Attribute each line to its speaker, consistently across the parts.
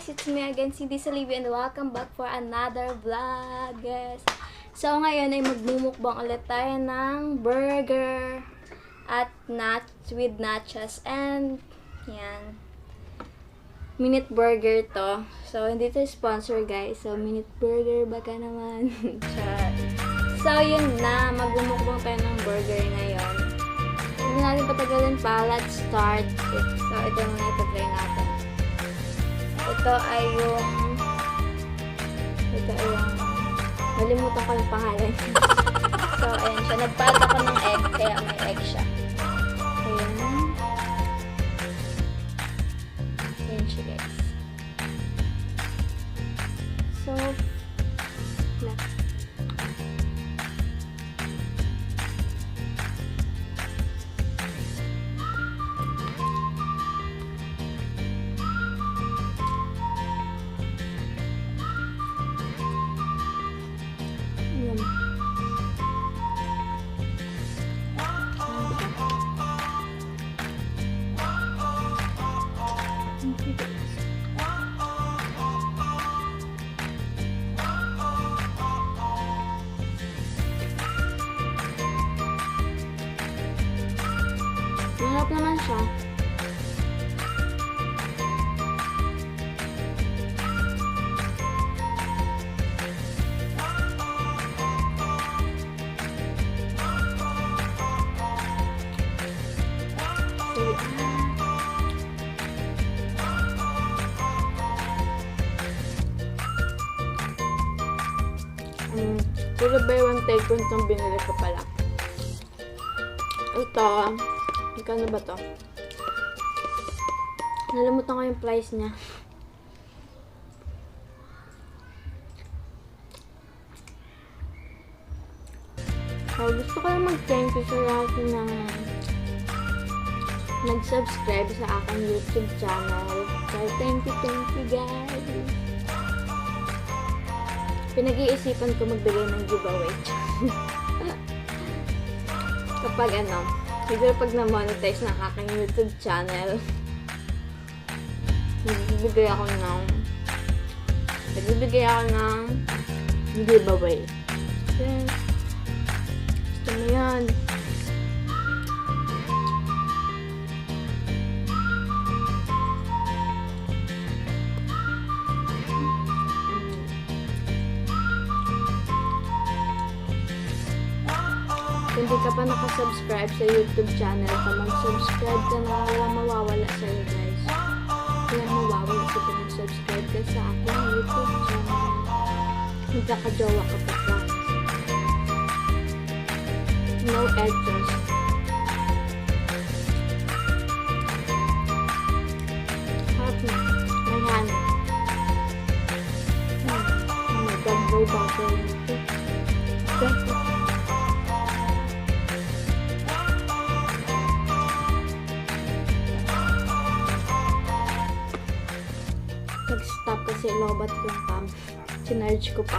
Speaker 1: guys, it's me again, Salibio, and welcome back for another vlog, guys. So ngayon ay magmumukbang ulit tayo ng burger at with nachos and yan. Minute burger to. So hindi to sponsor, guys. So minute burger baka naman. So yun na, magmumukbang tayo ng burger ngayon. Hindi natin patagalin pa. Let's start. So ito muna ito-try natin. Ito ay yung nalimutan ko yung pangalan. So, ayan siya. Nagpalat ako ng egg, kaya may egg siya. Ayan. Ayan siya, guys. So, left. Mahirap naman siya. Puro buy one take one itong binili ko pala. Ito, magkano ba to? Nalimutan ko yung price niya. So, gusto ko lang mag-thank you sa lahat ng nag-subscribe sa aking YouTube channel. So, thank you guys! Pinag-iisipan ko magbigay ng giveaway. Kapag siguro pag na-monetize ng aking YouTube channel, nagbibigay ako ng giveaway. Yes. Gusto mo yan. Kung di ka pa nakasubscribe sa YouTube channel ko, mag-subscribe ka na, walang mawawala sa'yo, guys. Walang mawawala sa kung mag-subscribe ka sa aking YouTube channel. Magkakajowa ka pa, promise. No edges. Harap na. May honey. Oh my God, no butter. Nag-stop kasi lobat yung cam. Sinarge ko pa.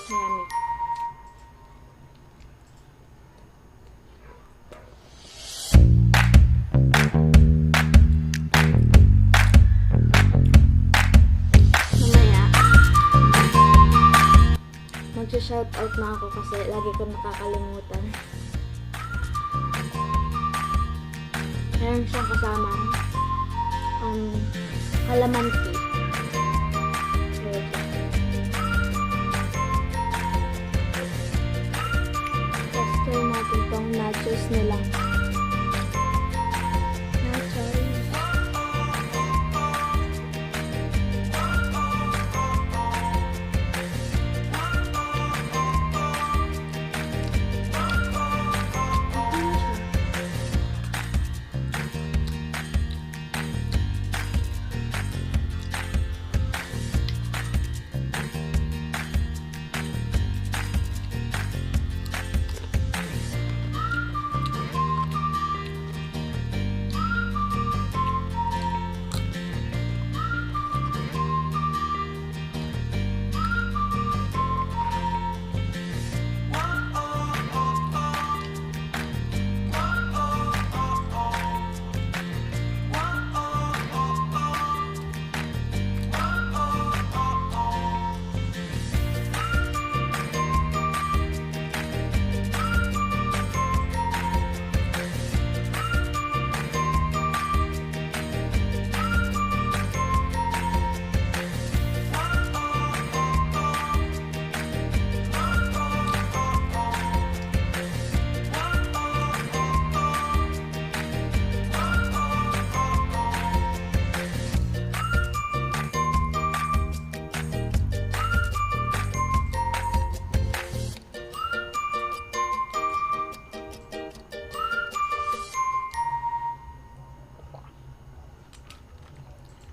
Speaker 1: Yummy. Mamaya, mag-shoutout na ako kasi lagi ko nakakalimutan. Meron siyang kasama kalamansi. Tapos try natin itong nachos nila. Nachos.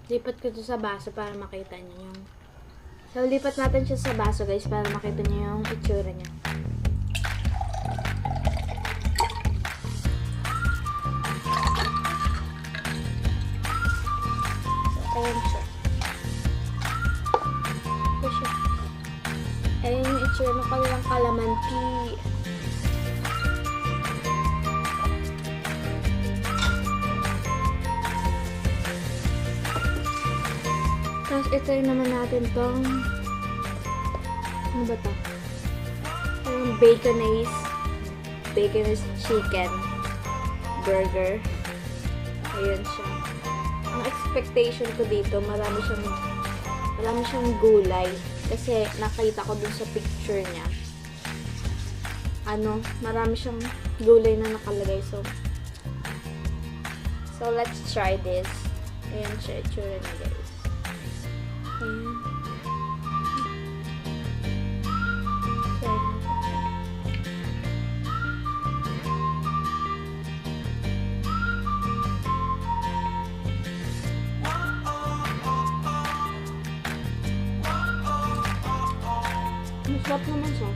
Speaker 1: Lipat ko to sa baso para makita niyo yung... So, lipat natin siya sa baso, guys, para makita niyo yung itsura niya. So, ayan siya. Ito siya. Ayan yung itsura ng kanilang kalamanti. Tapos, ito rin naman natin tong ano ba ito? Parang baconaise chicken burger. Ayun siya. Ang expectation ko dito, marami siyang gulay. Kasi nakita ko dun sa picture niya. Marami siyang gulay na nakalagay. So let's try this. Ayan siya, itsura niya, guys. Ayan. Masarap naman siya.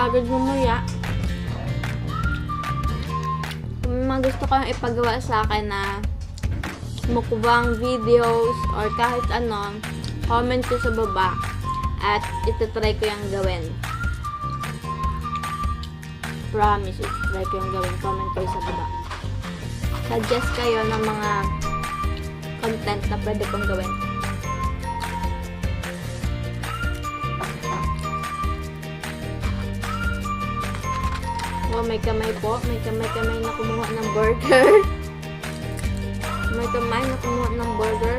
Speaker 1: Pagod mumuya. Kung may mga gusto kayong ipagawa sa akin na mukbang videos or kahit ano, comment ko sa baba at itatry ko yung gawin. Promise, itatry ko yung gawin. Comment kayo sa baba. Suggest kayo ng mga content na pwede kong gawin. Oh, may kamay po. May kamay na kumuha ng burger. May kamay na kumuha ng burger.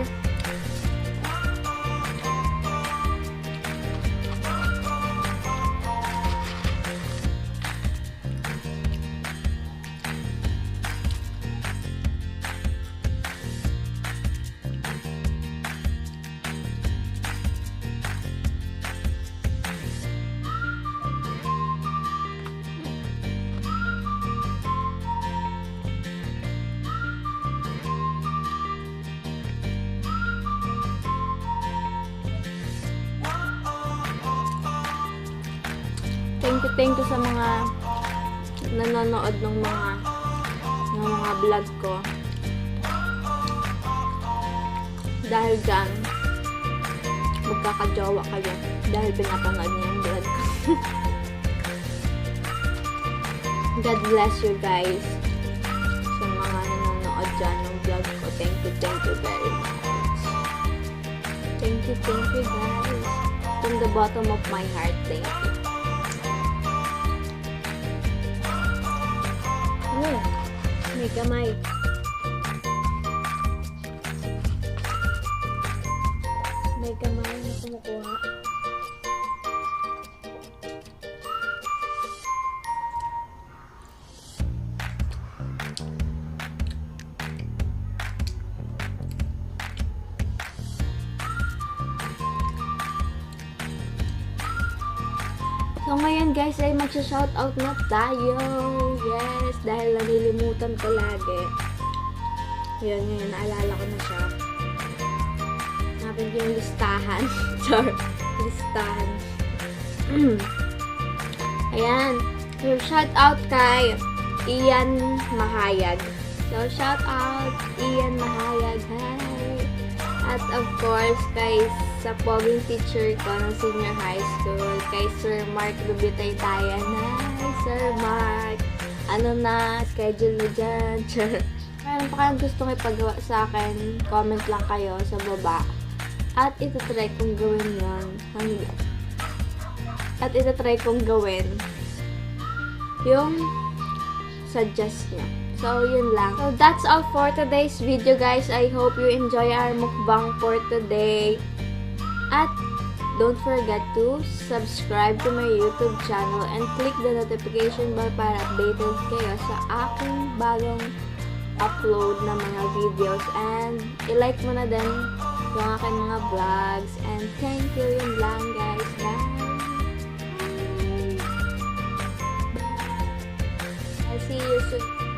Speaker 1: Thank you sa mga nanonood ng mga vlog ko. Dahil dyan, magkakajowa kayo. Dahil pinapanood niyo yung vlog ko. God bless you guys. Sa mga nanonood dyan ng vlog ko. Thank you very much. Thank you guys. From the bottom of my heart, thank you. May kamay. May kamay na kumukuha. So, ngayon guys, ay magsha-shoutout na tayo. Yes, dahil nalilimutan ko lagi. Yun, ngayon, naalala ko na siya. Hanapin ko yung listahan. Char, listahan. Ayan. So, shoutout kay Ian Mahayag. So, shoutout Ian Mahayag. Hi! At of course, kay sa poging teacher ko ng senior high school, kay Sir Mark Rubitay-Tayan. Hi, Sir Mark! Ano na, schedule na dyan. Meron pa kayong gustong ipagawa sa akin, comment lang kayo sa baba. At itatry kong gawin yun. At itatry kong gawin yung suggest nyo. So, yun lang. So, that's all for today's video, guys. I hope you enjoy our mukbang for today. At don't forget to subscribe to my YouTube channel and click the notification bell para updated kayo sa aking bagong upload na mga videos. And i-like mo na din yung aking mga vlogs. And thank you, yun lang, guys. Bye! I'll see you soon.